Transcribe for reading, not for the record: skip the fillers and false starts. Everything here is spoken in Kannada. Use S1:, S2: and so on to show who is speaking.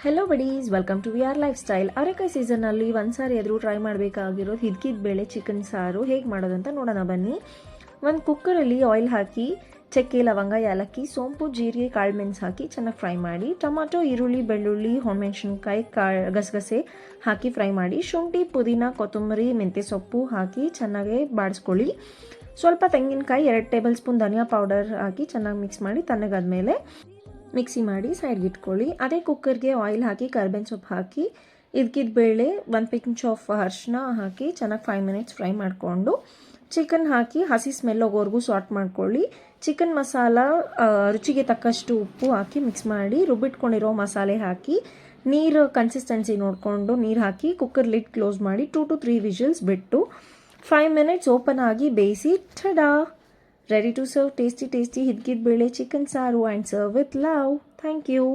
S1: Hello buddies, welcome to V R life style. ಅವರೆಕಾಯಿ ಸೀಸನ್ನಲ್ಲಿ ಒಂದು ಸಾರಿ ಆದರೂ ಟ್ರೈ ಮಾಡಬೇಕಾಗಿರೋದು ಹಿದ್ಕಿದ ಬೇಳೆ ಚಿಕನ್ ಸಾರು ಹೇಗೆ ಮಾಡೋದಂತ ನೋಡೋಣ ಬನ್ನಿ. ಒಂದು ಕುಕ್ಕರಲ್ಲಿ ಆಯಿಲ್ ಹಾಕಿ ಚಕ್ಕೆ, ಲವಂಗ, ಏಲಕ್ಕಿ, ಸೋಂಪು, ಜೀರಿಗೆ, ಕಾಳು ಮೆಣಸು ಹಾಕಿ ಚೆನ್ನಾಗಿ ಫ್ರೈ ಮಾಡಿ. ಟೊಮಾಟೊ, ಈರುಳ್ಳಿ, ಬೆಳ್ಳುಳ್ಳಿ, ಹೊಣಮೆಣಸಿನ್ಕಾಯಿ, ಗಸಗಸೆ ಹಾಕಿ ಫ್ರೈ ಮಾಡಿ. ಶುಂಠಿ, ಪುದೀನ, ಕೊತ್ತಂಬರಿ, ಮೆಂತ್ಯ ಸೊಪ್ಪು ಹಾಕಿ ಚೆನ್ನಾಗಿ ಬಾಡಿಸ್ಕೊಳ್ಳಿ. ಸ್ವಲ್ಪ ತೆಂಗಿನಕಾಯಿ, 2 ಟೇಬಲ್ ಸ್ಪೂನ್ ಧನಿಯಾ ಪೌಡರ್ ಹಾಕಿ ಚೆನ್ನಾಗಿ ಮಿಕ್ಸ್ ಮಾಡಿ ತಣ್ಣಗಾದ್ಮೇಲೆ ಮಿಕ್ಸಿ ಮಾಡಿ ಸೈಡ್ಗೆ ಇಟ್ಕೊಳ್ಳಿ. ಅದೇ ಕುಕ್ಕರ್ಗೆ ಆಯಿಲ್ ಹಾಕಿ ಕರ್ಬೇವಿನ ಸೊಪ್ಪು ಹಾಕಿ ಇದ್ಕಿದ ಬೇಳೆ 1 ಪಿಂಚ್ ಆಫ್ ಅರಿಶಿನ ಹಾಕಿ ಚೆನ್ನಾಗಿ 5 ಮಿನಿಟ್ಸ್ ಫ್ರೈ ಮಾಡಿಕೊಂಡು ಚಿಕನ್ ಹಾಕಿ ಹಸಿ ಸ್ಮೆಲ್ ಹೋಗೋವರೆಗೂ ಸಾಟ್ ಮಾಡ್ಕೊಳ್ಳಿ. ಚಿಕನ್ ಮಸಾಲ, ರುಚಿಗೆ ತಕ್ಕಷ್ಟು ಉಪ್ಪು ಹಾಕಿ ಮಿಕ್ಸ್ ಮಾಡಿ ರುಬ್ಬಿಟ್ಕೊಂಡಿರೋ ಮಸಾಲೆ ಹಾಕಿ ನೀರು ಕನ್ಸಿಸ್ಟೆನ್ಸಿ ನೋಡಿಕೊಂಡು ನೀರು ಹಾಕಿ ಕುಕ್ಕರ್ ಲಿಡ್ ಕ್ಲೋಸ್ ಮಾಡಿ 2 to 3 ವಿಷಲ್ಸ್ ಬಿಟ್ಟು 5 ಮಿನಿಟ್ಸ್ ಓಪನ್ ಆಗಿ ಬೇಯಿಸಿ. Ta-da, ready to serve tasty ಹಿದ್ಕಿದ ಬೇಳೆ ಚಿಕನ್ ಸಾರು and serve with love. Thank you.